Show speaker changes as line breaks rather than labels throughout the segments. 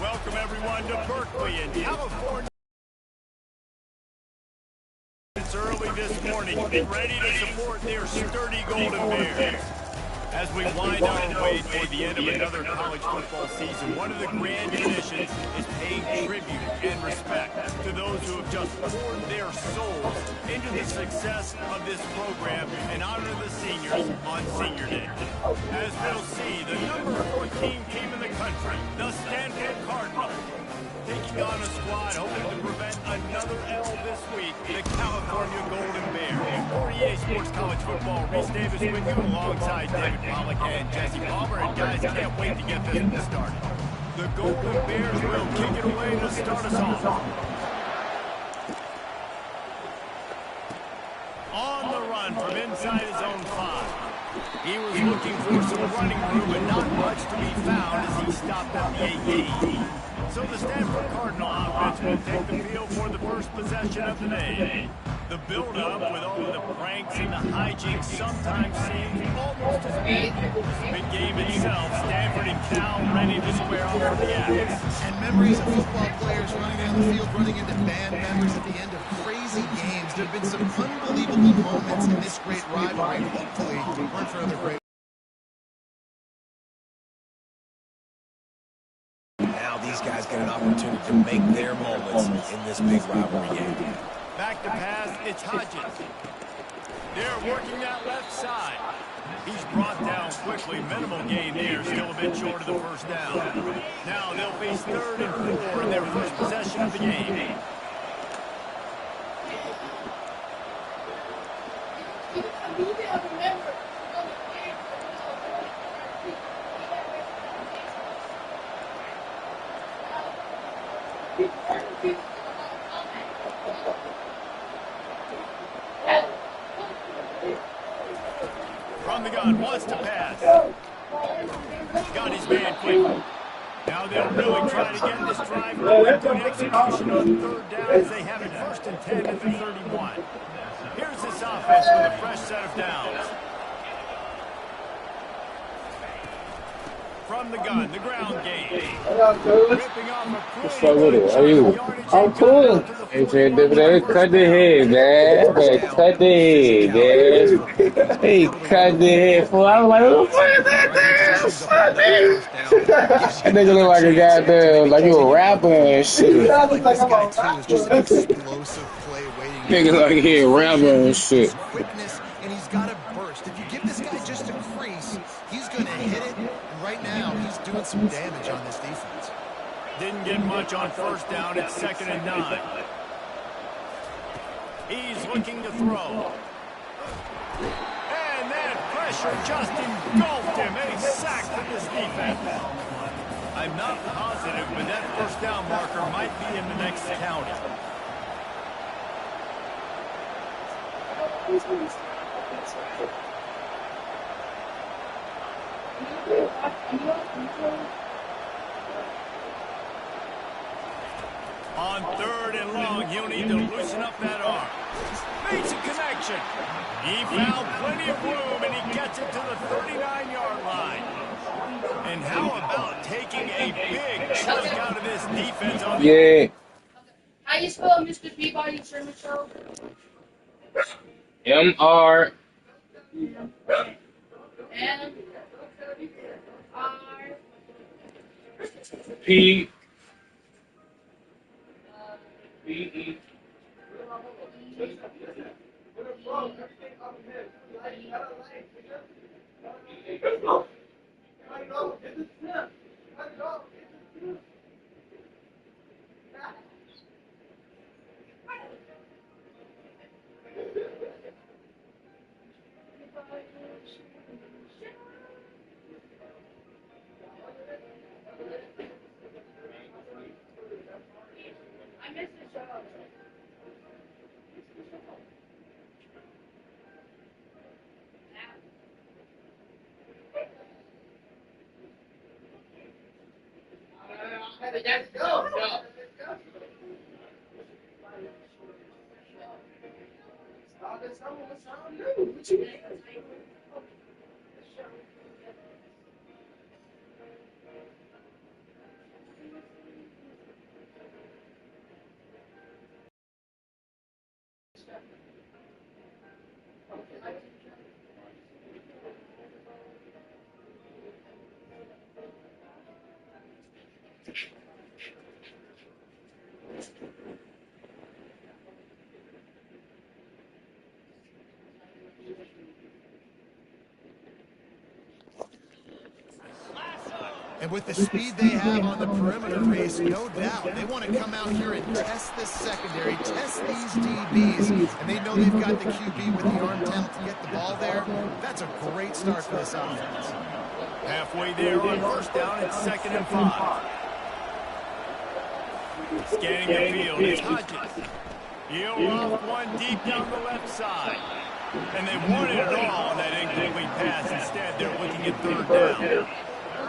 Welcome everyone to Berkeley in California. It's early this morning, ready to support their sturdy Golden Bears. As we wind our way toward the end of another college football season, one of the grand traditions is paying tribute and respect to those who have just poured their souls into the success of this program and honor the seniors on Senior Day. As we'll see, the number 14 team in the country, the Stanford Cardinals, taking on a squad hoping to prevent another L this week, the California Golden Bears. For EA Sports College Football, Reese Davis with you alongside David Pollack and Jesse Palmer. And guys, can't wait to get this one started. The Golden Bears will kick it away to start us off. On the run from inside his own 5. He was looking for some running room and not much to be found as he stopped at the 18. So the Stanford Cardinal offense will take the field for the first possession of the day. The build-up with all of the pranks and the hijinks sometimes seems almost as big as the big game itself. Stanford and Cal ready to square off for the Aggies.
And memories of football players running down the field, running into band members at the end of crazy games. There have been some unbelievable moments in this great rivalry. Hopefully, weren't for other great.
Now these guys get an opportunity to make their moments in this big rivalry game.
Back to pass, it's Hodges. They're working that left side. He's brought down quickly. Minimal gain there, still a bit short of the first down. Now they'll face 3rd and 4 in their first possession of the game. From the gun, wants to pass. Got his man quick. Now they'll really try to get this drive going to an execution on 3rd down as they have it 1st and 10 at the 31. Here's this offense with a fresh set of downs. From the gun, the ground game. Ripping off a pretty
I'm cool. Hey, cut the head, man. Hey, cut the head, man. Hey, cut the head. Fool. I was like, who the fuck is that? That nigga look like a goddamn, like you a rapper and shit.
Like this guy too is just an explosive play waiting.
Nigga like he a rapper and shit.
Quickness, and he's got a burst. If you give this guy just a crease, he's going to hit it. And right now, he's doing some damage on this defense.
Didn't get much on 1st down. It's 2nd and 9. He's looking to throw. And that pressure just engulfed him. A sack for this defense. I'm not positive, but that 1st down marker might be in the next county. On 3rd and long, he'll need to loosen up that arm. Makes a connection. He found plenty of room, and he gets it to the 39-yard line. And how about taking a big chunk out of this defense on the...
Yeah.
How you spell Mr. Peabody Sherman Show?
M-R.
M R
P. B-E.
I missed the show. Let's go.
And with the speed they have on the perimeter race, no doubt, they want to come out here and test this secondary, test these DBs, and they know they've got the QB with the arm talent to get the ball there. That's a great start for this offense.
Halfway there on first down, it's 2nd and 5. Scanning the field, it's Hodges. He'll off one deep down the left side. And they wanted it all on that incomplete pass. Instead, they're looking at 3rd down.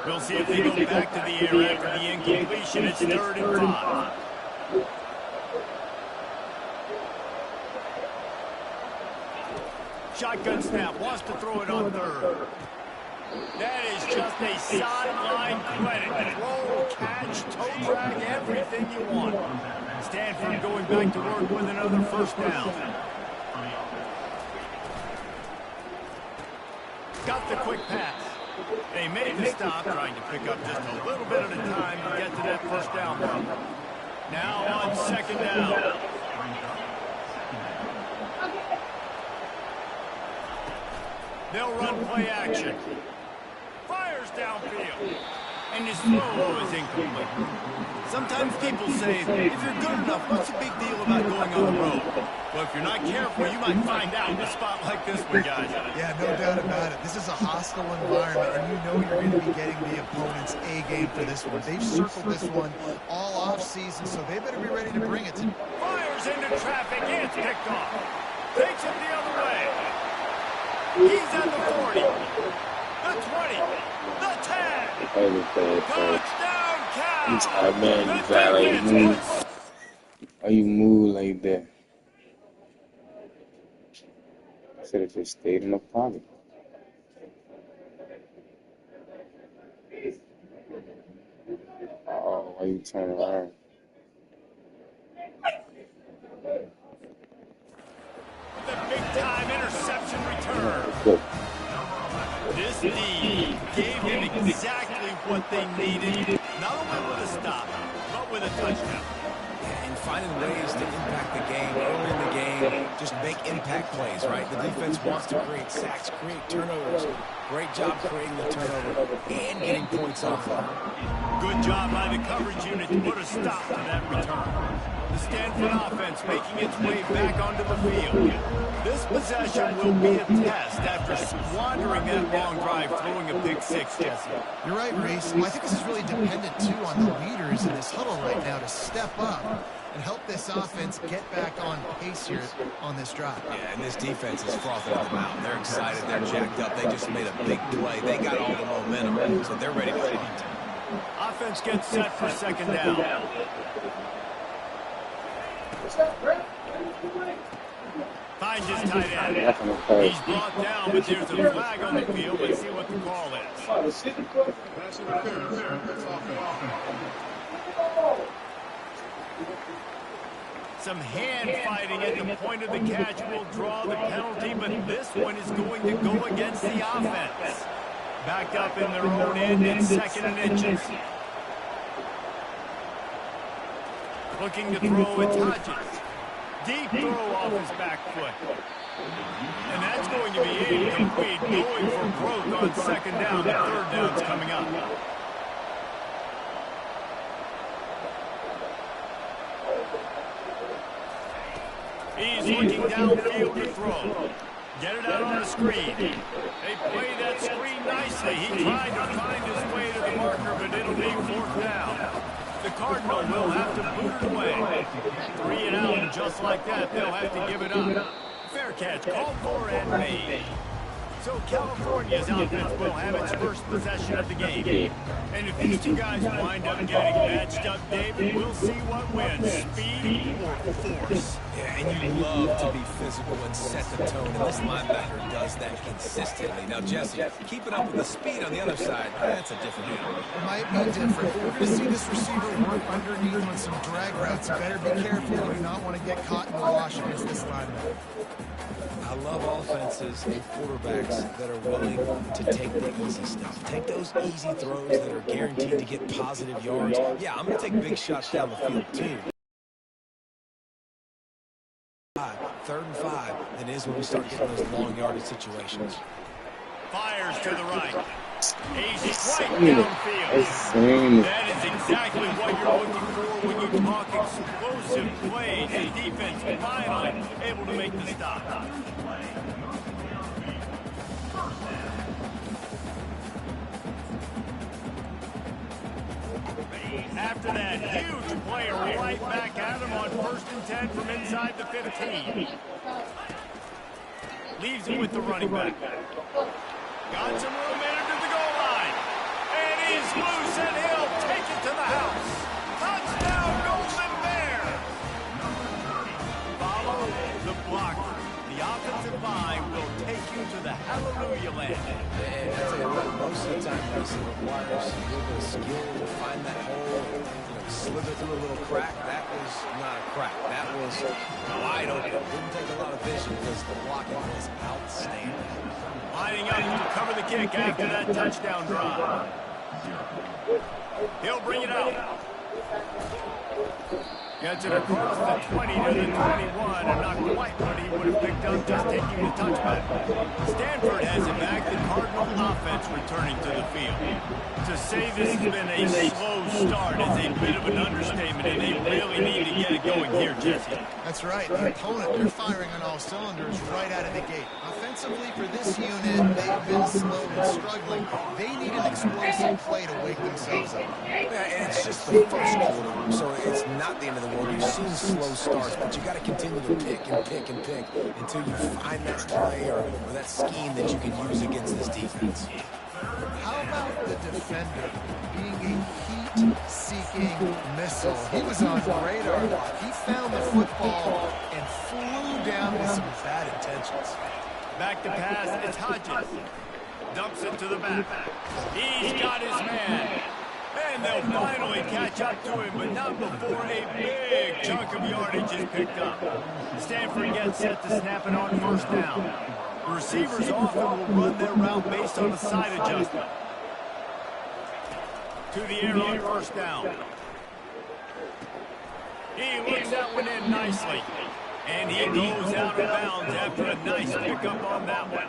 We'll see if they go back to the air after the incompletion. It's 3rd and 5. Shotgun snap, wants to throw it on 3rd. That is just a sideline credit. Throw, catch, toe drag, everything you want. Stanford going back to work with another 1st down. Got the quick pass. They made the stop, trying to pick up just a little bit at a time to get to that 1st down mark. Now on 2nd down. They'll run play action. Fires downfield. And his throw is incomplete. Sometimes people say, if you're good enough, what's the big deal about going on the road? Well, if you're not careful, you might find out in a spot like this one, guys.
Yeah, no doubt about it. This is a hostile environment, and you know you're going to be getting the opponent's A game for this one. They've circled this one all off-season, so they better be ready to bring it.
Fires into traffic. It's picked off. Takes it the other way. He's at the 40, the 20, the 10. Touchdown, Cow.
Why you move like that? I should have just stayed in the pocket. Oh, why you turn around?
The big-time interception return. This D gave them exactly what they needed, not only with a stop, but with a touchdown.
And finding ways to impact the game early in the game, just make impact plays, right? The defense wants to create sacks, create turnovers. Great job creating the turnover and getting points off of it.
Good job by the coverage unit to put a stop to that return. The Stanford offense making its way back onto the field. This possession will be a test after squandering that long drive, throwing a pick 6, Jesse.
You're right, Reese. Well, I think this is really dependent, too, on the leaders in this huddle right now to step up and help this offense get back on pace here on this drive.
Yeah, and this defense is frothing them out. They're excited. They're jacked up. They just made a big play. They got all the momentum, so they're ready to hunt.
Offense gets set for 2nd down. Finds his tight end. He's brought down, but there's a flag on the field. Let's see what the call is. Some hand fighting at the point of the catch will draw the penalty, but this one is going to go against the offense. Backed up in their own end, it's 2nd and inches. Looking to throw, it's Hodges. Deep throw off his back foot. And that's going to be incomplete, going for broke on 2nd down. The 3rd down's coming up. He's looking downfield to throw. Get it out on the screen. They play that screen nicely. He tried to find his way to the marker, but it'll be 4th down. The Cardinal will have to boot it away. 3 and out, and just like that, they'll have to give it up. Fair catch, called for and made. So California's offense will have its first possession of the game. And if these two guys wind up getting matched up, David, we'll see what wins, speed or force.
Yeah, and you love to be physical and set the tone, and this linebacker does that consistently. Now, Jesse, keeping up with the speed on the other side, that's a different animal.
It might be different. We're going to see this receiver work underneath on some drag routes. Better be careful. You do not want to get caught in the wash against this linebacker.
I I love offenses and quarterbacks that are willing to take the easy stuff. Take those easy throws that are guaranteed to get positive yards. Yeah, I'm going to take big shots down the field, too. 3rd and 5 than it is when we start getting those long yardage situations.
Fires to the right. Easy right downfield. That is exactly what you're looking for when you talk explosive plays. The defense finally able to make the stop. After that huge play, right back at him on 1st and 10 from inside the 15. Leaves it with the running back. Got some room in to the goal line. And he's loose, and he'll take it to the house. Touchdown, Golden Bear. Follow the blocker. The offensive line will take you to the hallelujah land.
And I tell you what, most of the time, Mason requires a little bit of skill to find that hole, slither through a little crack. That was not a crack. That was wide open. Didn't take a lot of vision because the blocking was outstanding.
Lining up to cover the kick after that touchdown drive. He'll bring it out. Gets it across the 20 to the 21, and not quite what he would have picked up just taking the touchback. Stanford has it back. The Cardinal offense returning to the field. To say this has been a slow start is a bit of an understatement, and they really need to get it going here, Jesse.
That's right. The opponent, they're firing on all cylinders right out of the gate. Offensively, for this unit, they've been slow and struggling. They need an explosive play to wake themselves up.
Yeah, and it's just the first quarter, so it's not the end of the world. You've seen slow starts, but you got to continue to pick and pick and pick until you find that play or that scheme that you can use against this defense.
How about the defender being a heat-seeking missile? He was on radar. He found the football and flew down with some bad intentions.
Back to pass, it's Hodges. Dumps it to the back. He's got his man. And they'll finally catch up to him, but not before a big chunk of yardage is picked up. Stanford gets set to snap it on 1st down. The receivers often will run their route based on a side adjustment. To the air on 1st down. He looks that one in nicely. And he goes out of bounds after a nice pickup on that one.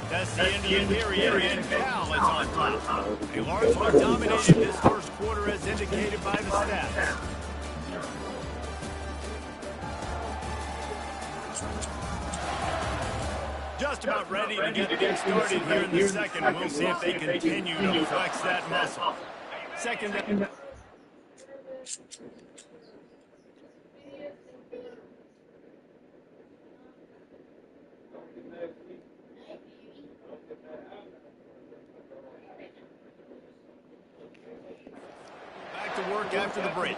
That's the end of the period, and Cal is on top. They largely dominated this first quarter as indicated by the stats. Just about ready to get things started here in the second. We'll see if they continue to flex that muscle. Second. Back to work after the break.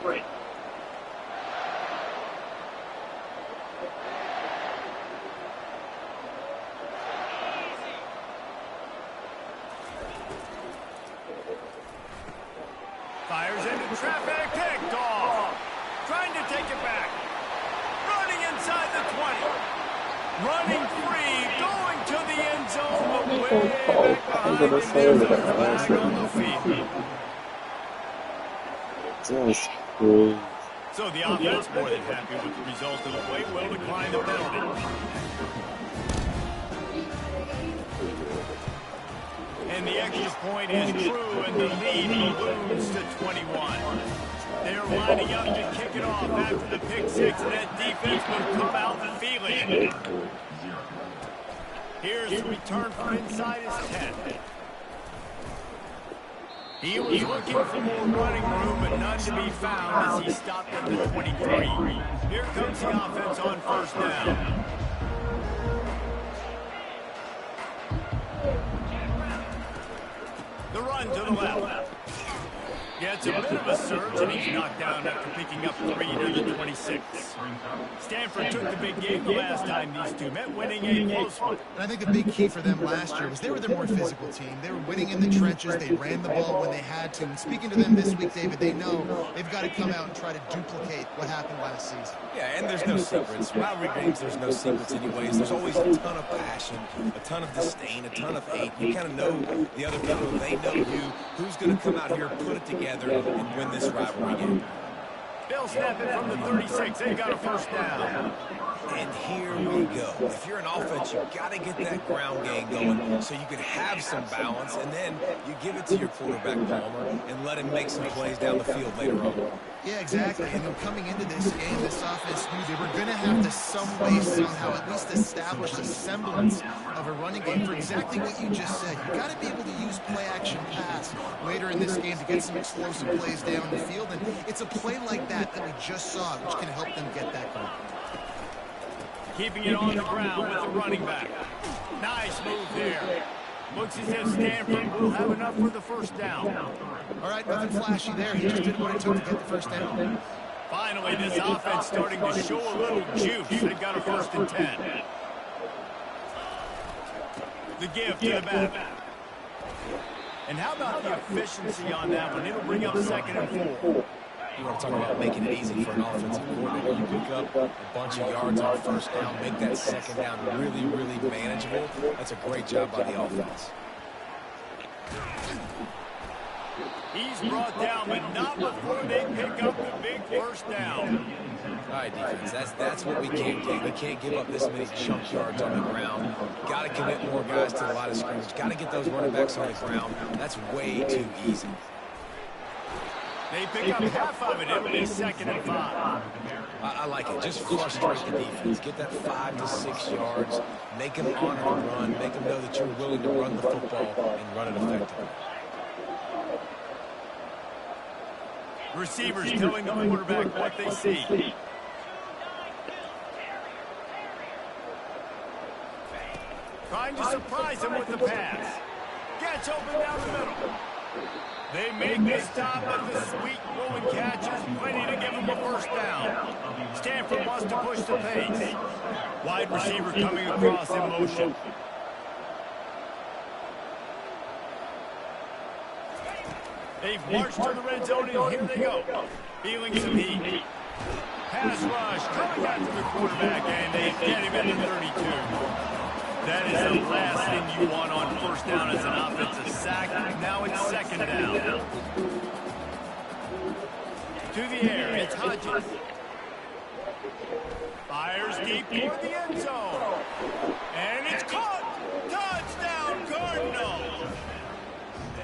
Fires into traffic, picked off. Trying to take it back. Running inside the 20. Running free, going to the end zone, but way back behind the flag on the field. So the offense more than happy with the result of the play, will decline the penalty. And the extra point is true, and the lead balloons to 21. They're lining up to kick it off after the pick six, and that defense will come out and feel it. Here's the return from inside his 10. He was looking for more running room, but none to be found as he stopped at the 23. Here comes the offense on 1st down. The run to the left. Gets a bit of a serves, and he's knocked down after picking up 3 to the 26. Stanford took the big game the last time these two met, winning a close one.
And I think the big key for them last year was they were the more physical team. They were winning in the trenches. They ran the ball when they had to. And speaking to them this week, David, they know they've got to come out and try to duplicate what happened last season.
Yeah, and there's no secrets. Rivalry games, there's no secrets anyways. There's always a ton of passion, a ton of disdain, a ton of hate. You kind of know the other people. They know you. Who's going to come out here, put it together, and win this rivalry game?
They'll snap it from the 36. They've got a first down.
And here we go. If you're an offense, you've got to get that ground game going so you can have some balance, and then you give it to your quarterback, Palmer, and let him make some plays down the field later on.
Yeah, exactly. And then coming into this game, this offense knew they were going to have to some way, somehow, at least establish a semblance of a running game for exactly what you just said. You've got to be able to use play-action pass later in this game to get some explosive plays down the field. And it's a play like that we just saw, which can help them get that going.
Keeping it on the ground with the running back. Nice move there. Looks as if Stanford will have enough for the first down.
All right, nothing flashy there. He just did what it took to get the first down.
Finally, this offense starting to show a little juice. They've got a 1st and 10. The give to the back. And how about the efficiency on that one? It'll bring up 2nd and 4.
You want to talk about making it easy for an offensive coordinator. You pick up a bunch of yards on 1st down, make that 2nd down really, really manageable. That's a great job by the offense.
He's brought down, but not before they pick up the big 1st down.
All right, defense, that's what we can't do. We can't give up this many chunk yards on the ground. Got to commit more guys to the line of scrimmage. Got to get those running backs on the ground. That's way too easy.
They pick up half of it. It'll be 2nd and 5.
I like it. Just frustrate the defense. Get that 5 to 6 yards. Make them honor the run. Make them know that you're willing to run the football and run it effectively.
Receivers telling the quarterback what they see. Trying to surprise him with the pass. Gets open down the middle. They make the stop at the sweet rolling catches, ready to give him a 1st down. Stanford wants to push the pace. Wide receiver coming across in motion. They've marched to the red zone, and here they go. Feeling some heat. Pass rush coming after the quarterback, and they get him at the 32. That is the last thing you want on 1st down as an offensive sack. Now it's 2nd down. To the air, it's Hodges. Fires deep toward the end zone. And it's caught. Touchdown, Cardinals.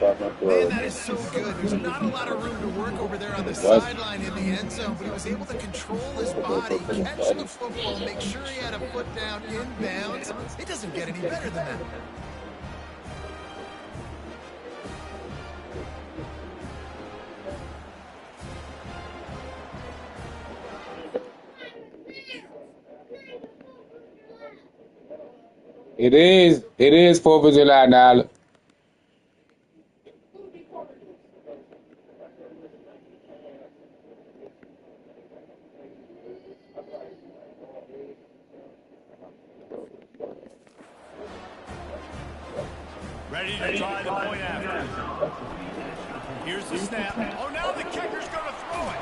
Man, that is so good. There's not a lot of room to work over there on the sideline in the end zone, but he was able to control his body, catch the football, make sure he had a foot down inbounds. It doesn't get any better than that.
It is 4th of July now.
Ready to try the point after. Here's the snap. Oh, now the kicker's going to throw it.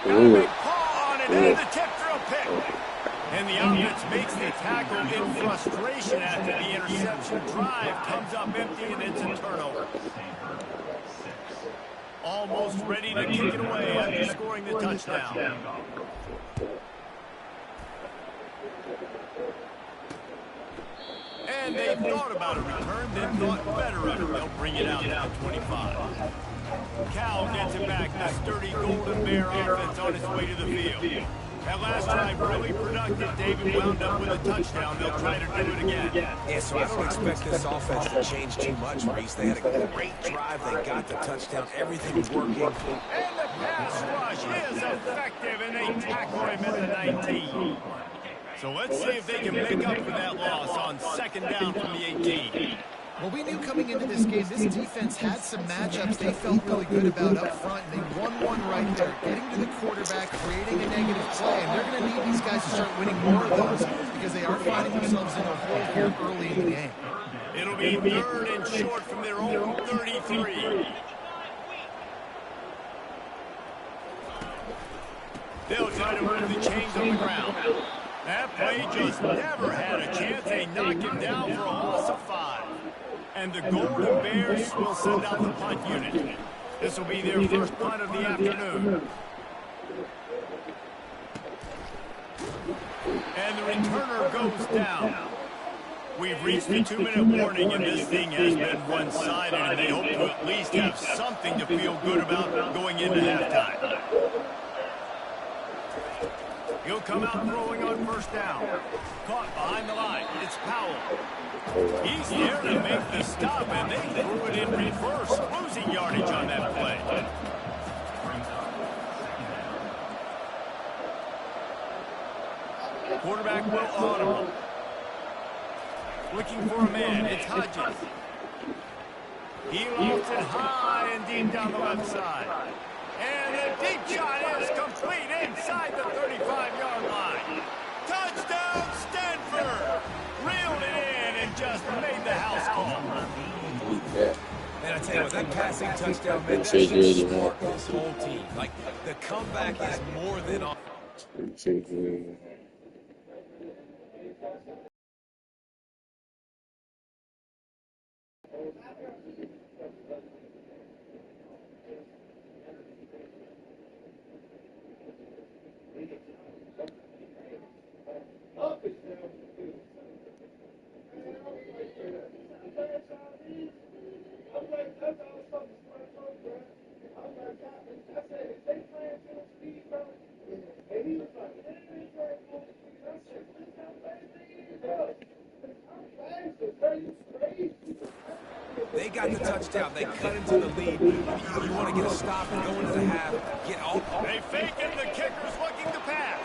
Got a big paw on it, and the tip drill pick. And the offense makes the tackle in frustration after the interception. Drive comes up empty, and it's a turnover. Almost ready to kick it away after scoring the touchdown. And they thought about a return, then thought better of it. They'll bring it out now, 25. Cal gets it back. The sturdy Golden Bear offense on its way to the field. That last drive really productive. David wound up with a touchdown. They'll try to do it again.
Yeah, so I don't expect this offense to change too much, Reese. They had a great drive. They got the touchdown. Everything's working.
And the pass rush is effective, and they tackle him at the 19. So let's see if they can make up for that loss on 2nd down from the 18.
Well, we knew coming into this game, this defense had some matchups they felt really good about up front, and they won one right there, getting to the quarterback, creating a negative play, and they're going to need these guys to start winning more of those because they are finding themselves in a hole here early in the game.
It'll be 3rd and short from their own 33. They'll try to move the chains on the ground. That play just never had a chance. They knocked him down for a loss of 5. And the Golden Bears will send out the punt unit. This will be their first punt of the afternoon. And the returner goes down. We've reached the 2-minute warning, and this thing has been one-sided, and they hope to at least have something to feel good about going into halftime. He'll come out throwing on 1st down. Caught behind the line. It's Powell. He's there to make the stop, and they threw it in reverse, losing yardage on that play. Quarterback will audible. Looking for a man. It's Hodges. He lofts it high and deep down the left side. And the deep shot is complete inside the 35-yard line. Touchdown, Stanford! Reeled it in and just made the house call.
Man, I tell you what, that passing touchdown, man, that should spark this whole team. Like, the comeback is more than on. They got the touchdown. They cut into the lead. You want to get a stop and go into the half. Get all.
They fake it. The kicker's looking to pass.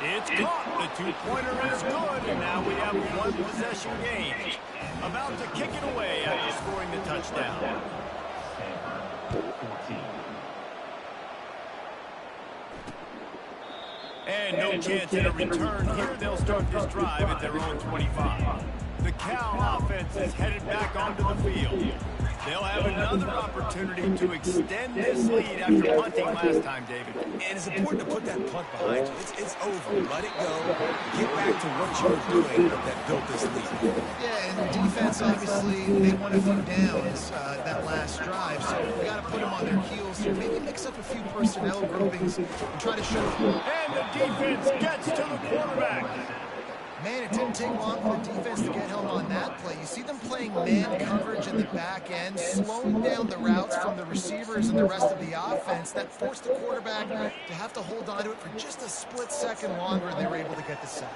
It's caught. The two-pointer is good, and now we have one possession game. About to kick it away after scoring the touchdown. And no chance at a return here. They'll start this drive at their own 25. The Cal offense is headed back onto the field. They'll have another opportunity to extend this lead after punting last time, David.
And it's important to put that punt behind you. It's over. Let it go. Get back to what you were doing that built this lead.
Yeah, and the defense, obviously, they won a few downs that last drive, so we got to put them on their heels here. Maybe mix up a few personnel groupings and try to show them.
And the defense gets to the quarterback.
Man, it didn't take long for the defense to get home on that play. You see them playing man coverage in the back end, slowing down the routes from the receivers and the rest of the offense. That forced the quarterback to have to hold on to it for just a split second longer, and they were able to get the sack.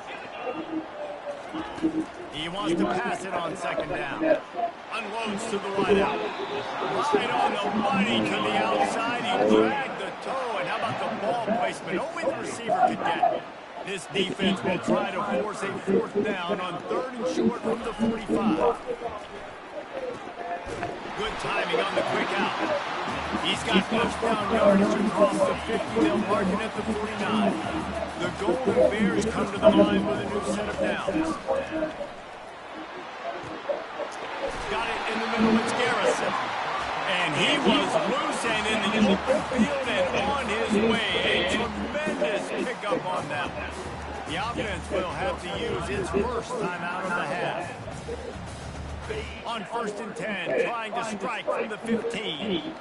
He wants to pass it on 2nd down. Unloads to the wide out. Right on the money to the outside. He dragged the toe, and how about the ball placement? Only the receiver could get it. This defense will try to force a 4th down on 3rd and short from the 45. Good timing on the quick out. He's got 1st down yardage across the 50. They'll mark it at the 49. The Golden Bears come to the line with a new set of downs. Got it in the middle. It's Garrison. And he was loose and in the open field and on his way. A tremendous pickup on that one. The offense will have to use its first timeout of the half. On 1st and 10, trying to strike from the 15.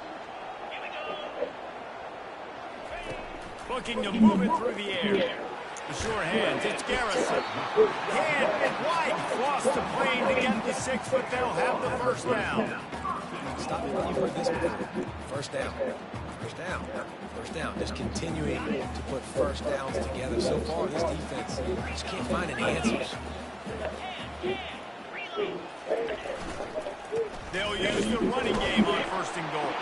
Looking to move it through the air. The sure hands, it's Garrison. Can't quite cross the plane to get the 6, but they'll have the 1st down.
Stop me when you've heard this before. 1st down. 1st down. 1st down. Just continuing to put 1st downs together. So far, this defense just can't find any answers.
They'll use the running game on 1st and goal.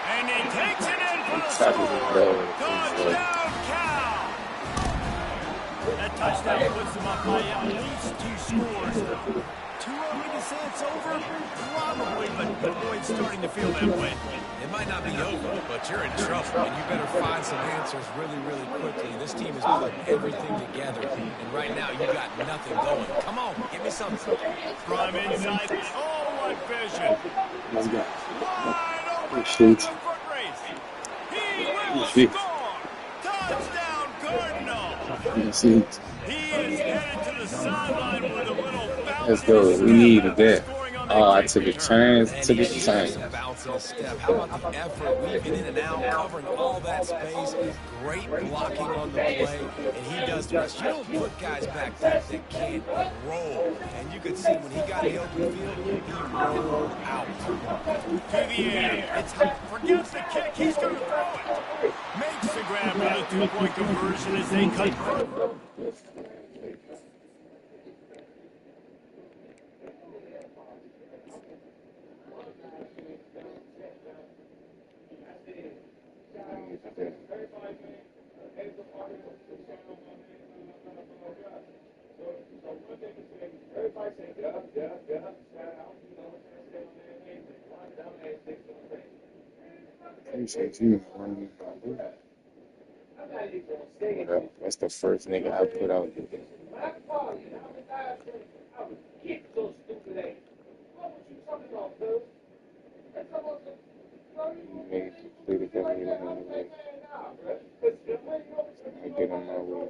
And he takes it in for the score. Touchdown, Cal! That touchdown puts them up by at least 2 scores. Too early to say it's over? Probably, but boy, it's starting to feel that way.
It might not be over, but you're in trouble, and you better find some answers really, really quickly. This team is putting everything together, and right now you got nothing going. Come on, give me something.
From inside. Oh, what vision.
Let's go.
Wide open
Shoot.
for foot race. He will
Shoot.
score. Touchdown, Cardinal.
Shoot.
He is headed to the sideline with a little bounce.
Let's go. We need a bet.
Scoring on
Oh, I
that
took a
kick
chance.
And
Took a
he needs
chance.
some bounce and a step. How about the effort weaving in and out, covering all that space, great blocking on the play, and he does the rest. You don't put guys back there that can't roll. And you could see when he got in the open field, he rolled out.
to the air. It's forgets the kick. He's going to throw it. Makes the grab for the 2-point conversion as they cut.
Appreciate you. That's the first nigga I put out. He made completed that meeting anyway. I get on my way.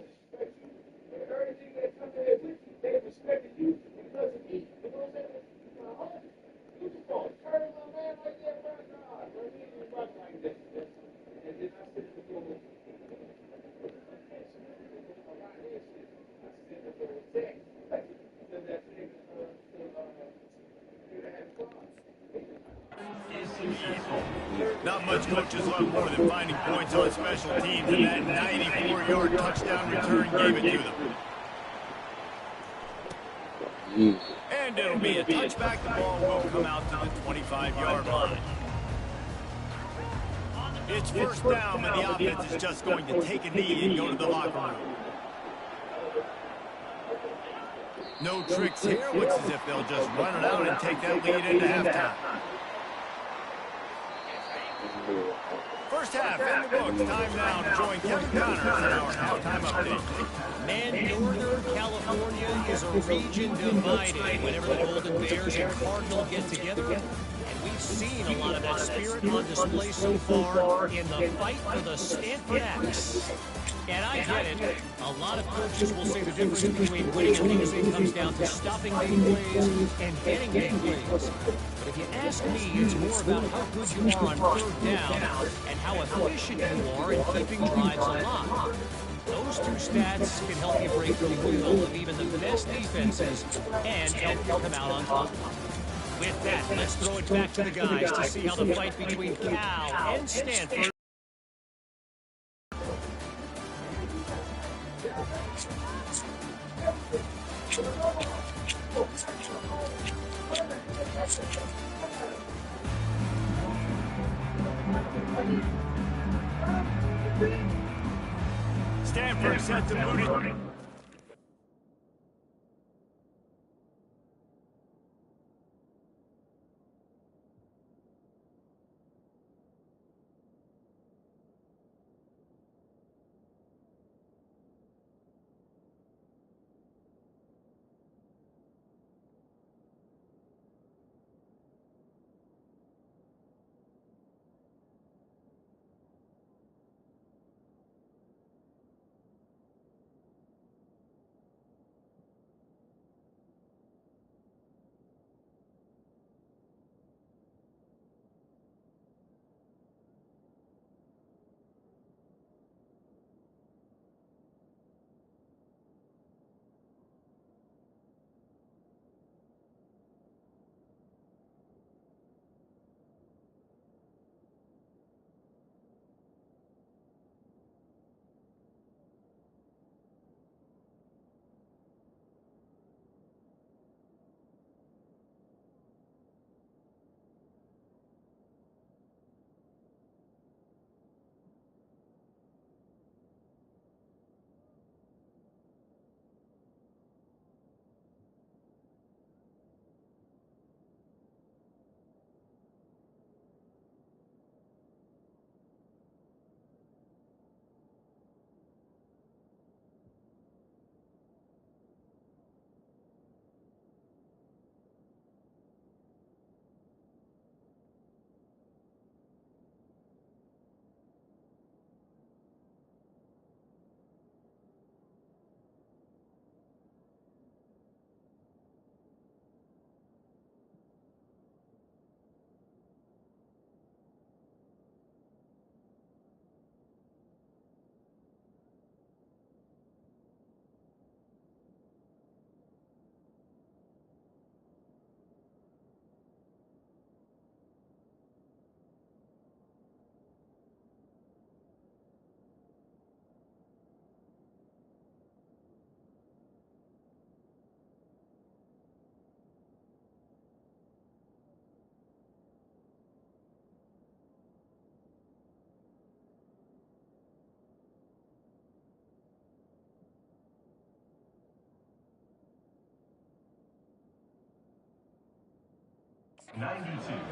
Not much coaches love more than finding points on special teams, and that 94-yard touchdown return gave it to them. And it'll be a touchback. The ball will come out to the 25-yard line. It's first down, but the offense is just going to take a knee and go to the locker room. No tricks here. Looks as if they'll just run it out and take that lead into halftime. First half in the books. Time now to join Kevin Connors in our halftime update.
Man, Northern California is a region divided whenever the Golden Bears and Cardinal get together. And we've seen a lot of that spirit on display so far in the fight for the Stanford Axe. And I get it. A lot of coaches will say the difference between winning and losing comes down to stopping big plays and getting big plays. But if you ask me, it's more about how good you are on third down and how efficient you are in keeping drives alive. Those two stats can help you break the will of even the best defenses and help you come out on top. With that, let's throw it back to the guys to see how the fight between Cal and Stanford.
Stanford set to boot it.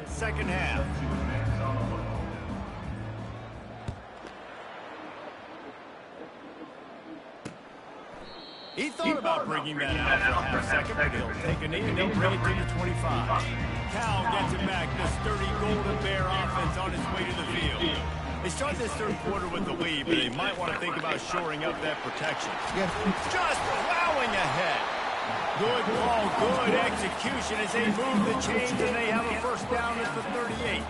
Second half. He thought about bringing that out for a half second, but he'll take a knee and he'll bring it to the 25. Cal gets it back. The sturdy Golden Bear offense on its way to the field. They start this third quarter with the lead, but they might want to think about shoring up that protection. Just plowing ahead. Good ball, good execution as they move the chains and they have a first down at the 38.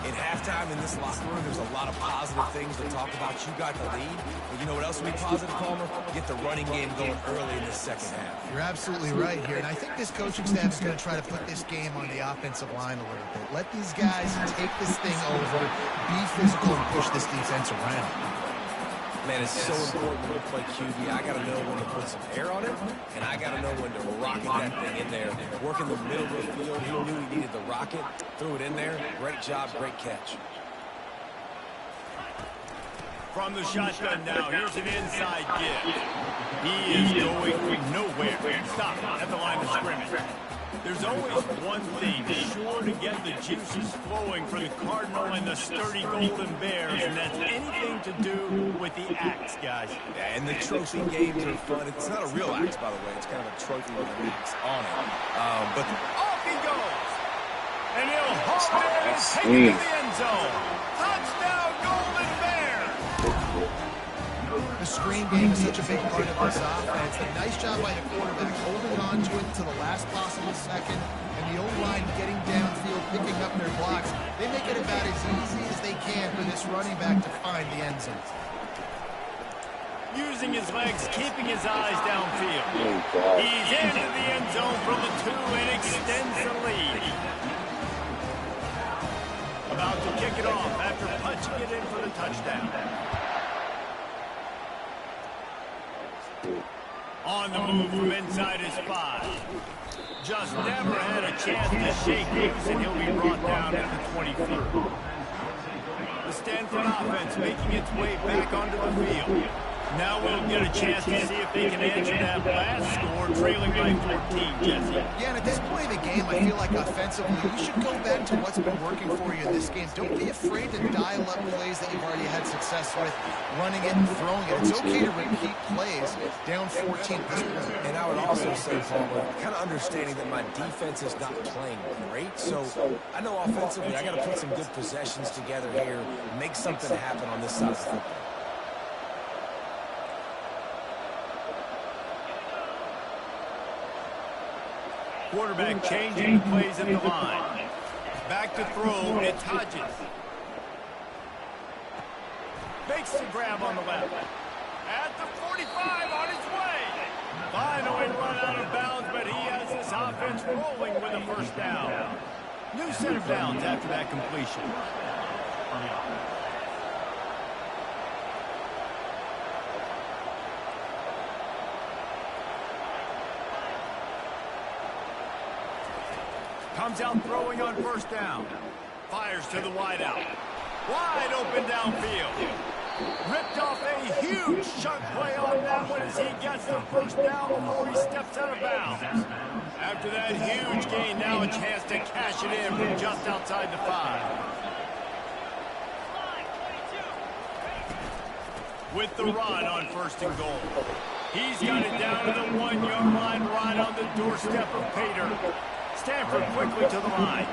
In halftime in this locker room, there's a lot of positive things to talk about. You got the lead, but you know what else would be positive, Palmer? Get the running game going early in the second half.
You're absolutely right here, and I think this coaching staff is going to try to put this game on the offensive line a little bit. Let these guys take this thing over, be physical, and push this defense around.
Man, it's so important when you play QB. I got to know when to put some air on it, and I got to know when to rocket that thing in there. Work in the middle of the field. He knew he needed the rocket, threw it in there. Great job, great catch.
From the shotgun now, here's an inside give. He is going nowhere. Stop at the line of scrimmage. There's always one thing sure to get the juices flowing for the Cardinal and the sturdy Golden Bears, and that's anything to do with the axe, guys.
Yeah, and the trophy games are fun. It's not a real axe, by the way. It's kind of a trophy with an axe on it. But
off he goes. And he'll haul it and take it to the end zone. Touchdown, Golden Bears!
The screen game is such a big part of this offense. A nice job by the quarterback holding on to it to the last possible second, and the O-line getting downfield, picking up their blocks. They make it about as easy as they can for this running back to find the end zone.
Using his legs, keeping his eyes downfield. He's into the end zone from the 2 and extends the lead. About to kick it off after punching it in for the touchdown. On the move from inside his 5. Just never had a chance to shake loose, and he'll be brought down at the 20 feet. The Stanford offense making its way back onto the field. Now we'll get a chance to see if they can answer that last score, trailing by 14, Jesse.
Yeah, and at this point of the game, I feel like offensively, you should go back to what's been working for you in this game. Don't be afraid to dial up plays that you've already had success with, running it and throwing it. It's okay to repeat plays down 14 at this point.
And I would also say, Palmer, kind of understanding that my defense is not playing great, so I know offensively I got to put some good possessions together here, make something happen on this side of the football.
Quarterback changing plays at the line. Back to throw, it's Hodges. Makes the grab on the left. At the 45 on his way. Finally run out of bounds, but he has this offense rolling with a first down. New set of downs after that completion. Comes out throwing on first down. Fires to the wideout. Wide open downfield. Ripped off a huge chunk play on that one as he gets the first down before he steps out of bounds. After that huge gain, now a chance to cash it in from just outside the 5. With the run on first and goal. He's got it down to the 1-yard line right on the doorstep of Pater. Stanford quickly to the line.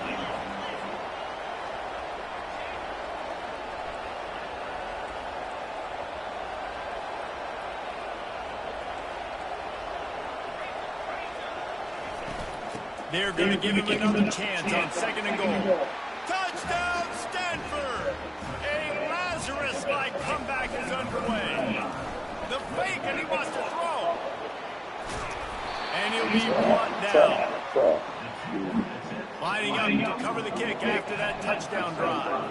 They're going to give him another chance on second and goal. Touchdown, Stanford! A Lazarus-like comeback is underway. The fake, and he wants to throw. And he'll be brought down. Lining up to cover the kick after that touchdown drive.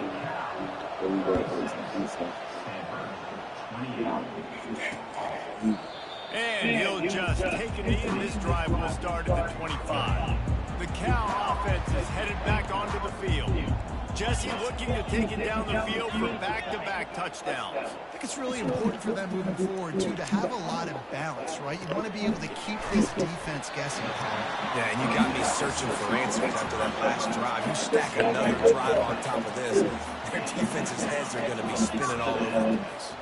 And he'll just take a knee, and this drive will start at the 25. The Cal offense is headed back onto the field. Jesse looking to take it down the field for back-to-back touchdowns.
I think it's really important for them moving forward, too, to have a lot of balance, right? You want to be able to keep this defense guessing.
Yeah, and you got me searching for answers after that last drive. You stack another drive on top of this, their defense's heads are going to be spinning all over the place.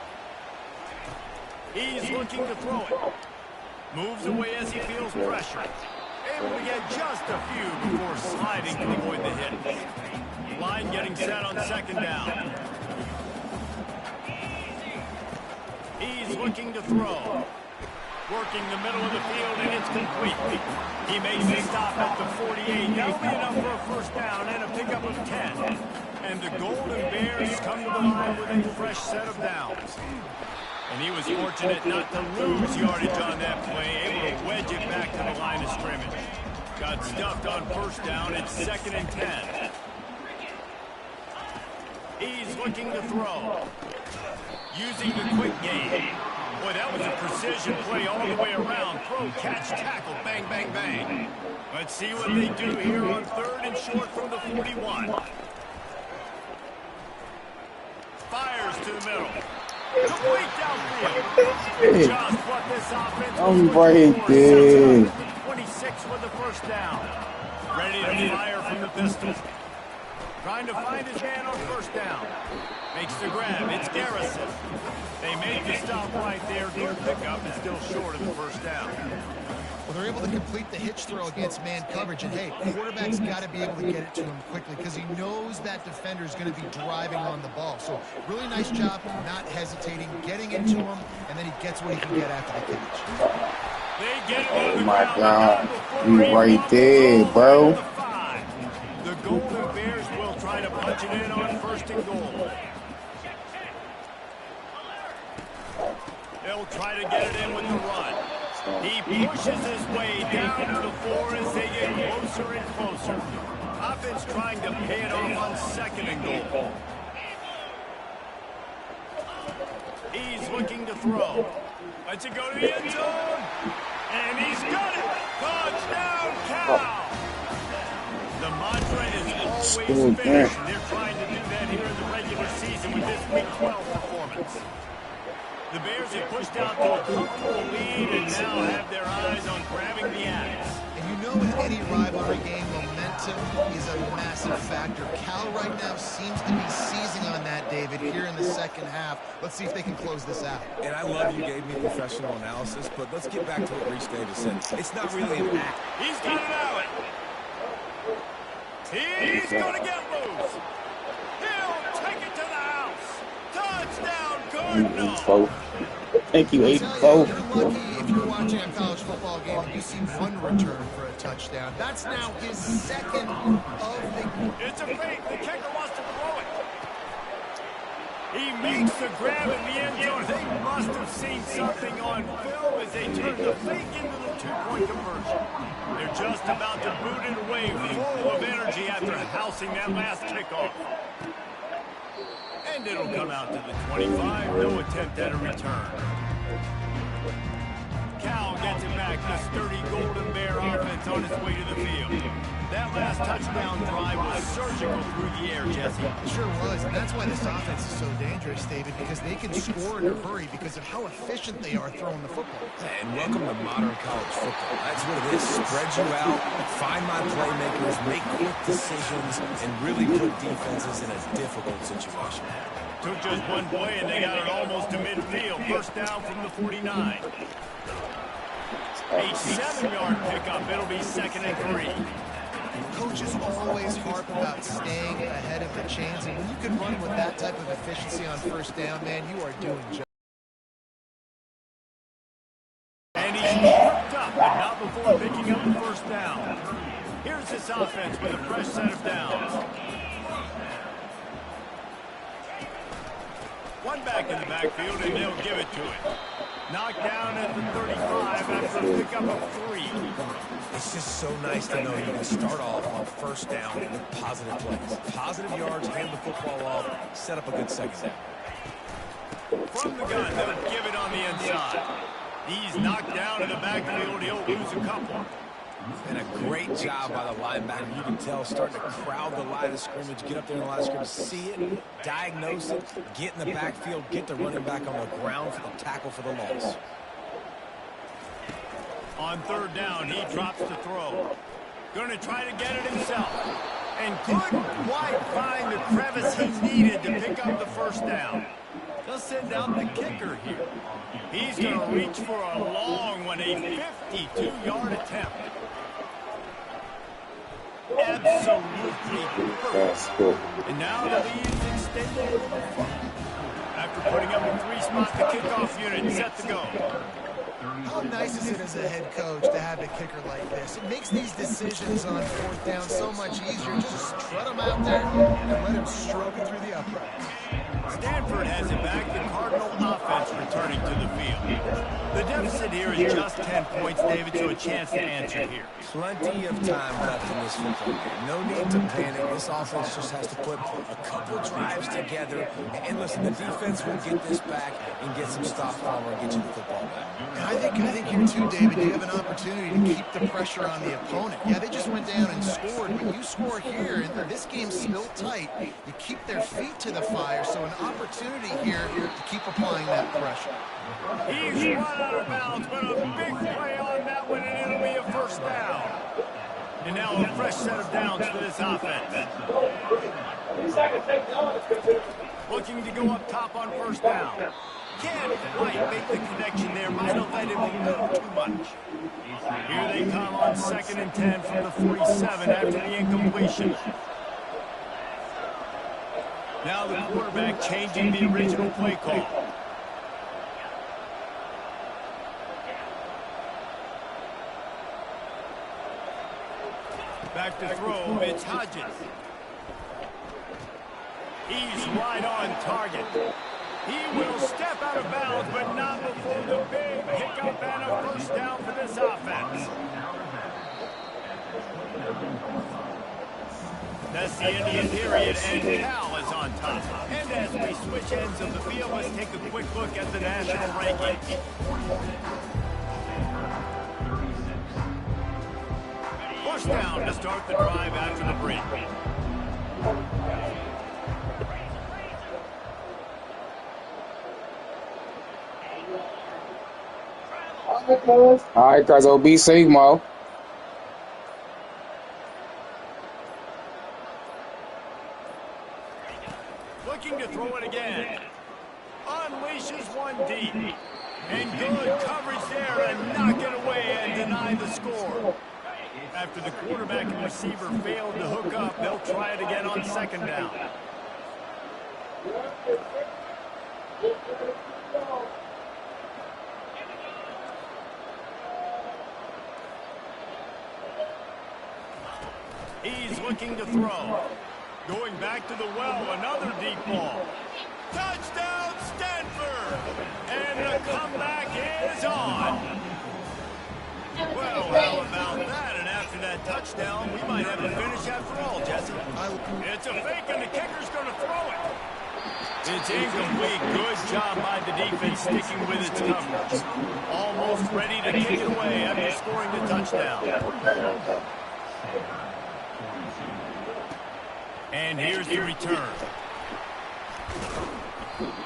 He's looking to throw it. Moves away as he feels pressure. Able to get just a few before sliding to avoid the hit. Line getting set on second down. He's looking to throw. Working the middle of the field, and it's complete. He makes the stop at the 48. That'll be enough for a first down and a pickup of 10. And the Golden Bears come to the line with a fresh set of downs. And he was fortunate not to lose yardage on that play, able to wedge it back to the line of scrimmage. Got stuffed on first down. It's 2nd and 10. He's looking to throw. Using the quick game. Boy, that was a precision play all the way around. Throw, catch, tackle, bang, bang, bang. Let's see what they do here on 3rd and short from the 41. Fires to the middle. Complete downfield. Just what this offense was looking for. 26 with the first down. Ready to fire from the pistol. Trying to find his man on first down. Makes the grab. It's Garrison. They make the stop right there. Good pickup is still short of the first down.
Well, they're able to complete the hitch throw against man coverage. And, hey, quarterback's got to be able to get it to him quickly because he knows that defender is going to be driving on the ball. So, really nice job not hesitating, getting into him, and then he gets what he can get after the catch.
They get
Oh, my God. You right there, bro.
The Golden Bears will try to punch it in on 1st and goal. They'll try to get it in with the run. He pushes his way down to the 4 as they get closer and closer. Offense trying to pay it off on 2nd and goal. He's looking to throw. Lets it go to the end zone. And he's got it. Touchdown, Cal. The mantra is always finish. They're trying to do that here in the regular season with this Week 12 performance. The Bears have pushed out to a comfortable lead and now have their eyes on grabbing the axe.
And you know in any rivalry game, momentum is a massive factor. Cal right now seems to be seizing on that, David, here in the second half. Let's see if they can close this out.
And I love you gave me professional analysis, but let's get back to what Reese Davis said. It's not really an act.
He's got it out. He's going to get loose. He'll take it to the house. Touchdown, Cardinals.
Thank you, 84.
You're lucky if you're watching a college football game and you see one return for a touchdown. That's now his 2nd of the...
It's a fake. The kicker wants to throw it. He makes the grab in the end zone. They must have seen something on film as they turn the fake into the 2-point conversion. They're just about to boot it away, full of energy after housing that last kickoff. And it'll come out to the 25. No attempt at a return. Cal gets it back. The sturdy Golden Bear offense on its way to the field. That last touchdown drive was surgical through the air, Jesse.
It sure was, and that's why this offense is so dangerous, David, because they can score in a hurry because of how efficient they are throwing the football.
And welcome to modern college football. That's what it is. Spread you out, find my playmakers, make quick decisions, and really put defenses in a difficult situation.
Took just one play, and they got it almost to midfield. First down from the 49. A 7-yard pickup. It'll be 2nd and 3.
Coaches always harp about staying ahead of the chains, and when you can run with that type of efficiency on first down, man, you are doing just.
And he's tripped up, but not before picking up the first down. Here's this offense with a fresh set of downs. One back in the backfield, and they'll give it to it. Knocked down at the 35 after a pickup of 3.
It's just so nice to know you can start off on first down with positive plays. Positive yards, hand the football off, set up a good second down.
From the gun, they'll give it on the inside. He's knocked down in the backfield. He'll lose a couple.
And a Great job by the linebacker. You can tell starting to crowd the line of scrimmage, get up there in the line of scrimmage, see it, diagnose it, get in the backfield, get the running back on the ground for the tackle for the loss.
On third down, he drops to throw. Going to try to get it himself. And couldn't quite find the crevice he needed to pick up the first down. They'll send out the kicker here. He's going to reach for a long one, a 52-yard attempt. Absolutely perfect. And now the lead is extended. After putting up a 3-spot, the kickoff unit set to go.
How nice is it as a head coach to have a kicker like this? It makes these decisions on fourth down so much easier. Just trot him out there and let him stroke it through the uprights.
Stanford has it back. The Cardinal offense returning to the field. The deficit here is just 10 points, David, so a chance to answer here.
Plenty of time left in this football game. No need to panic. This offense just has to put a couple drives together. And listen, the defense will get this back and get some stops on and get you the football back.
And I think here too, David, you have an opportunity to keep the pressure on the opponent. Yeah, they just went down and scored, but you score here, and this game's still tight. You keep their feet to the fire, so an opportunity here to keep applying that pressure.
He's run out of bounds, but a big play on that one, and it'll be a first down. And now a fresh set of downs for this offense. Looking to go up top on first down. Can't quite make the connection there. Might have let him move too much. Here they come on 2nd and 10 from the 47 after the incompletion. Now the quarterback changing the original play call. Back to throw, it's Hodges. He's right on target. He will step out of bounds, but not before the big hiccup and a first down for this offense. That's the end of the period, and Cal is on top. And as we switch ends of the field, let's take a quick look at the national rankings. First down to start the drive after the break.
All right, go be safe, Mo.
Looking to throw it again. Unleashes one deep. And good coverage there and knock it away and deny the score. After the quarterback and receiver failed to hook up, they'll try it again on 2nd down. He's looking to throw. Going back to the well, another deep ball. Touchdown, Stanford! And the comeback is on. Well, how about that? And after that touchdown, we might have a finish after all, Jesse. It's a fake, and the kicker's going to throw it. It's incomplete. Good job by the defense sticking with its coverage. Almost ready to kick it away after scoring the touchdown. And here's the return.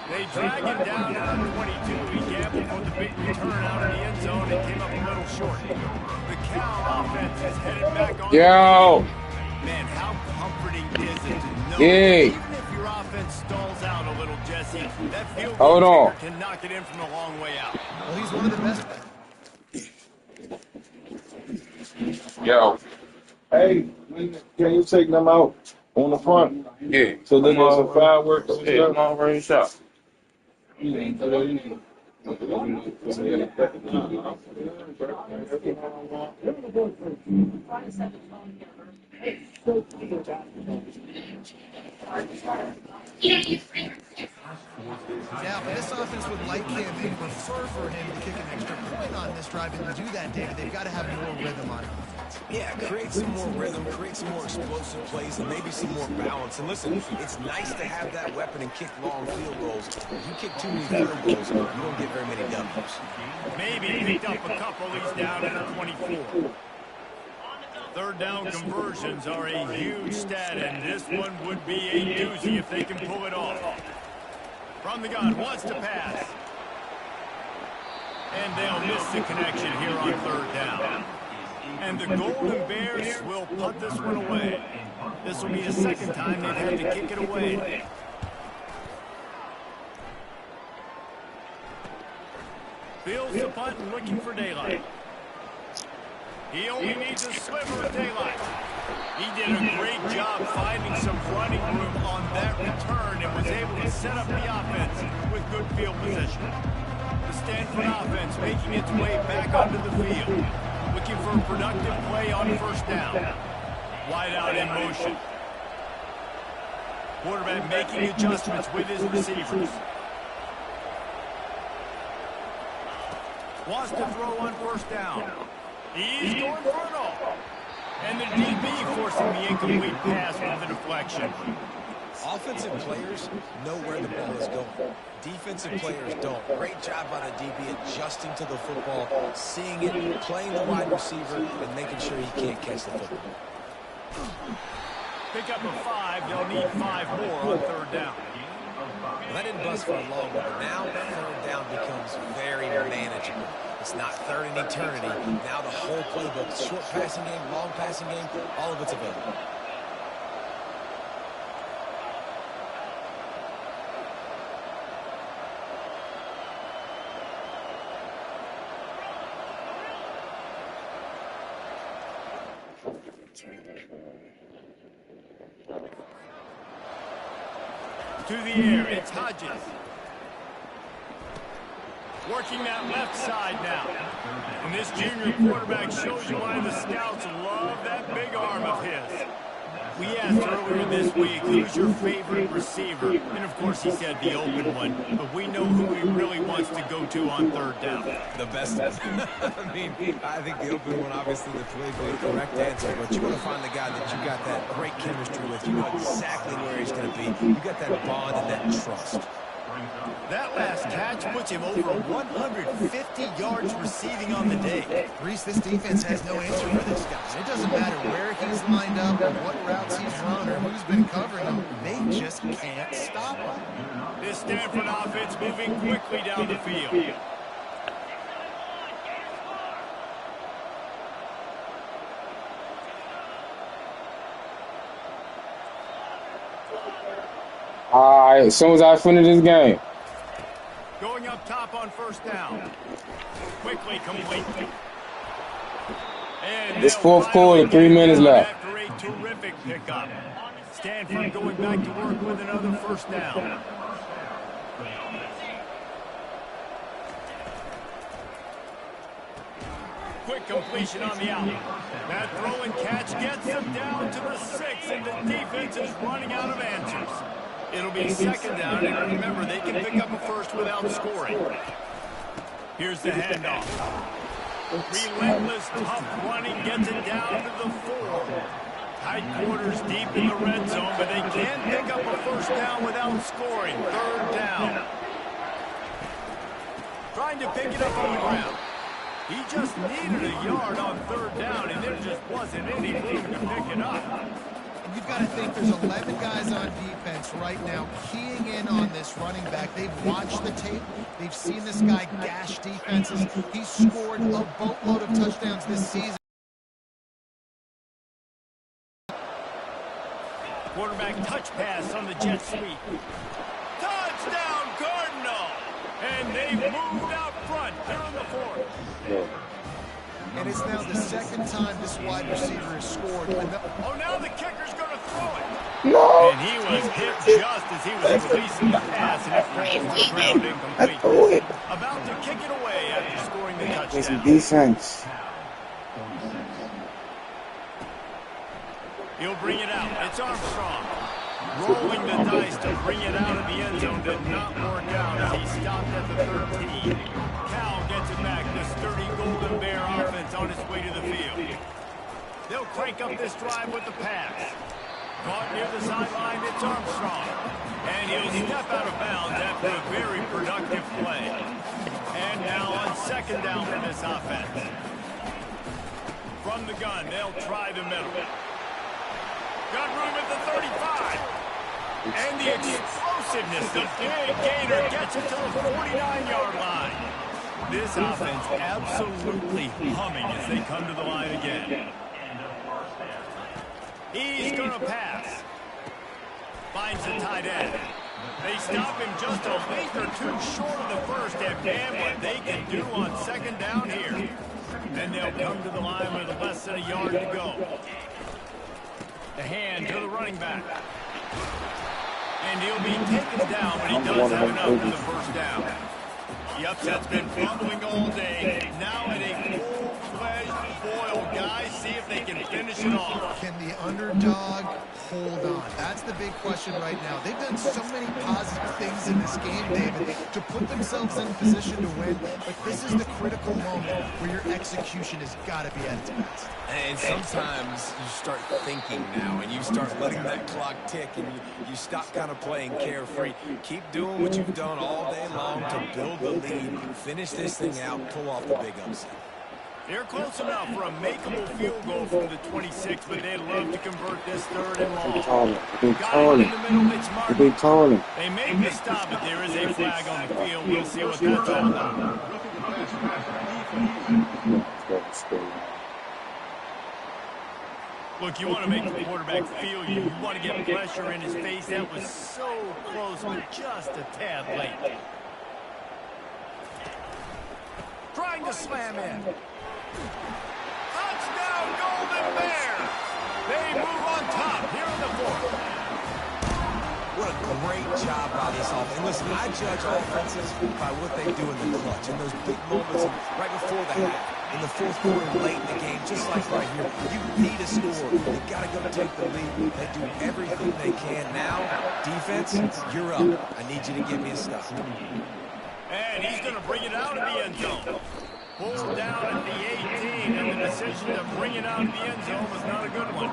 They drag him down at the 22. He gambled for the big return out of the end zone and came up a little short. The Cal offense is headed back on.
Yo!
Man, how comforting is it to know that even if your offense stalls out a little, Jesse, that field goal kicker can knock it in from a long way out.
Well, he's one of the best.
Yo. Hey, can you take them out on the front?
Yeah.
So then there's some fireworks and
Yeah,
stuff.
come on, bring shot.
Now, this offense would like him and prefer for him to kick an extra point on this drive. And to do that, David, they've got to have more rhythm on offense.
Yeah, create some more rhythm, create some more explosive plays, and maybe some more balance. And listen, it's nice to have that weapon and kick long field goals. If you kick too many field goals, you don't get very many W's.
Maybe picked up a couple. He's down at the 24. Third down conversions are a huge stat, and this one would be a doozy if they can pull it off. From the gun, wants to pass. And they'll miss the connection here on third down. And the Golden Bears will punt this one away. This will be the second time they've had to kick it away. Fields the punt and looking for daylight. He only needs a sliver of daylight. He did a great job finding some running room on that return and was able to set up the offense with good field position. The Stanford offense making its way back onto the field. Looking for a productive play on first down. Wide out in motion. Quarterback making adjustments with his receivers. Wants to throw on first down. He's going for it all. And the DB forcing the incomplete pass with the deflection.
Offensive players know where the ball is going. Defensive players don't. Great job by the DB adjusting to the football, seeing it, playing the wide receiver, and making sure he can't catch the football.
Pick up a 5. They'll need 5 more on third down.
Well, that didn't bust for a long one, but now third down becomes very manageable. It's not third in eternity. Now the whole playbook, short passing game, long passing game, all of it's available.
To the air, it's Hodges. Working that left side now. And this junior quarterback shows you why the scouts love that big arm of his. We asked earlier this week, who's your favorite receiver? And of course he said the open one, but we know who he really wants to go to on third down.
The best one. I mean, I think the open one, obviously the politically correct answer, but you want to find the guy that you got that great chemistry with. You know exactly where he's going to be. You got that bond and that trust.
That last catch puts him over 150 yards receiving on the day.
Reese, this defense has no answer for this guy. It doesn't matter where he's lined up or what routes he's run or who's been covering him. They just can't stop him.
This Stanford offense moving quickly down the field.
Alright, as soon as I finish this game.
Going up top on first down. Quickly complete. And
This fourth quarter, 3 minutes left.
After a terrific pickup. Stanford going back to work with another first down. Quick completion on the out. That throw and catch gets them down to the 6, and the defense is running out of answers. It'll be second down, and remember, they can pick up a first without scoring. Here's the handoff. Relentless, tough running gets it down to the 4. Tight quarters deep in the red zone, but they can't pick up a first down without scoring. Third down. Trying to pick it up on the ground. He just needed a yard on third down, and there just wasn't any room to pick it up.
You've got to think there's 11 guys on defense right now keying in on this running back. They've watched the tape. They've seen this guy gash defenses. He's scored a boatload of touchdowns this season.
Quarterback touch pass on the jet sweep. Touchdown, Cardinal! And they've moved out front here in the 4th.
And it's now the second time this wide receiver has scored.
Oh, now the kicker's going to throw it.
No!
And he was hit just as he was releasing the pass, and it falls to the ground incomplete. About to kick it away after scoring the touchdown.
Defense.
He'll bring it out. It's Armstrong. Rolling the dice to bring it out of the end zone did not work out as he stopped at the 13. Cal gets it back. The sturdy Golden Bear offense on its way to the field. They'll crank up this drive with the pass. Caught near the sideline, it's Armstrong. And he'll step out of bounds after a very productive play. And now on second down for this offense. from the gun. They'll try the middle. Got room at the 35. And the explosiveness, the big gainer gets it to the 49-yard line. This offense absolutely humming as they come to the line again. He's going to pass. Finds the tight end. They stop him just a length or two short of the first, and man, what they can do on second down here. And they'll come to the line with less than a yard to go. The hand to the running back. And he'll be taken down, but he does have enough for the first down. The upset's been fumbling all day. Now at a full-fledged boil, guys, see if they can finish it off.
Can the underdog hold on? That's the big question right now. They've done so many positive things in this game, David, to put themselves in a position to win, but this is the critical moment where your execution has got to be at its best.
And sometimes you start thinking now, and you start letting that clock tick, and you stop kind of playing carefree. Keep doing what you've done all day long to build the lead, finish this thing out, pull off the big upset.
They're close enough for a makeable field goal from the 26, but they'd love to convert this third and long. Got it in the middle, it's marked. They make the stop, but there is a flag on the field. We'll see what that's all about. Look, you want to make the quarterback feel you. You want to get pressure in his face. That was so close, but just a tad late. Trying to slam in. Touchdown, Golden Bears! They move on top here in the fourth.
What a great job by this offense. And listen, I judge offenses by what they do in the clutch. In those big moments right before the half. In the fourth quarter, late in the game, just like right here, you need a score. You got to go take the lead. They do everything they can. Now, defense, you're up. I need you to give me a stop.
And he's going to bring it out of the end zone. Pulled down at the 18, and the decision to bring it out of the end zone was not a good one.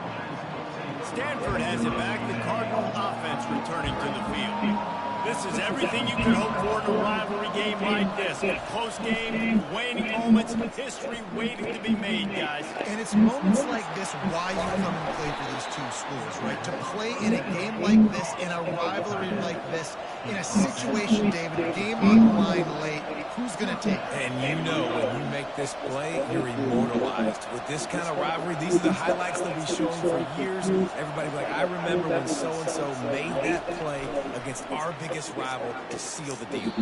Stanford has it back. The Cardinal offense returning to the field. This is everything you can hope for in a rivalry game like this. A close game, waning moments, history waiting to be made, guys.
And it's moments like this why you come and play for these two schools, right? To play in a game like this, in a rivalry like this, in a situation, David, game on the line late, who's going to take it?
And you know when you make this play, you're immortalized. With this kind of rivalry, these are the highlights that we've shown for years. Everybody like, I remember when so-and-so made that play against our biggest rival to seal the deal.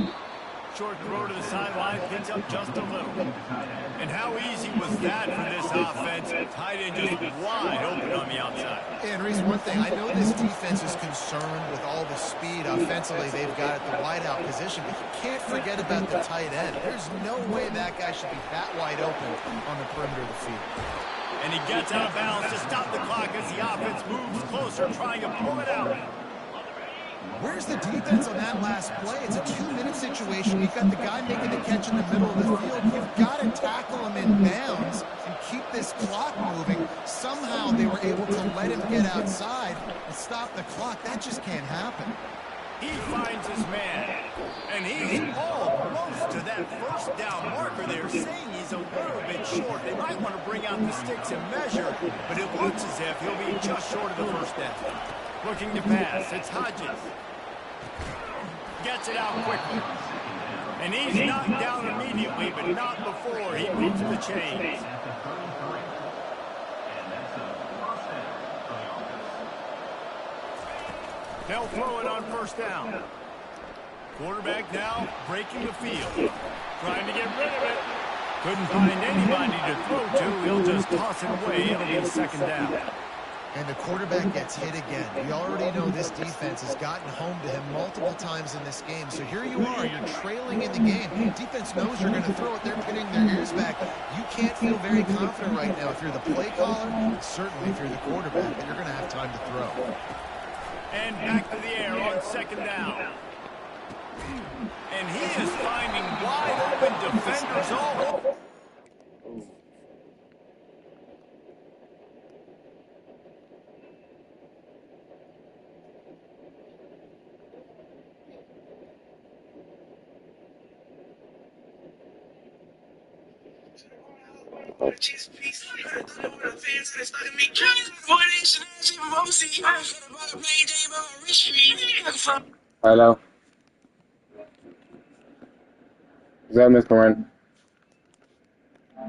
Short throw to the sideline, picks up just a little. And how easy was that for this offense? Tight end just wide open on the outside.
And Reese, one thing, I know this defense is concerned with all the speed offensively they've got at the wideout position, but you can't forget about the tight end. There's no way that guy should be that wide open on the perimeter of the field.
And he gets out of bounds to stop the clock as the offense moves closer, trying to pull it out.
Where's the defense on that last play? It's a 2-minute situation. You've got the guy making the catch in the middle of the field. You've got to tackle him in bounds and keep this clock moving. Somehow they were able to let him get outside and stop the clock. That just can't happen.
He finds his man, and he's almost to that first down marker there, saying he's a little bit short. They might want to bring out the sticks and measure, but it looks as if he'll be just short of the first down. Looking to pass, it's Hodges. Gets it out quickly. And he's knocked down immediately, but not before he moves the chains. They'll throw it on first down. Quarterback now breaking the field. Trying to get rid of it. Couldn't find anybody to throw to. He'll just toss it away. It'll be second down.
And the quarterback gets hit again. We already know this defense has gotten home to him multiple times in this game. So here you are, you're trailing in the game. Defense knows you're going to throw it. They're pinning their ears back. You can't feel very confident right now if you're the play caller, certainly if you're the quarterback, that you're going to have time to throw.
And back to the air on second down. And he is finding wide open defenders all over.
Hello. Is that Mr. Ryan?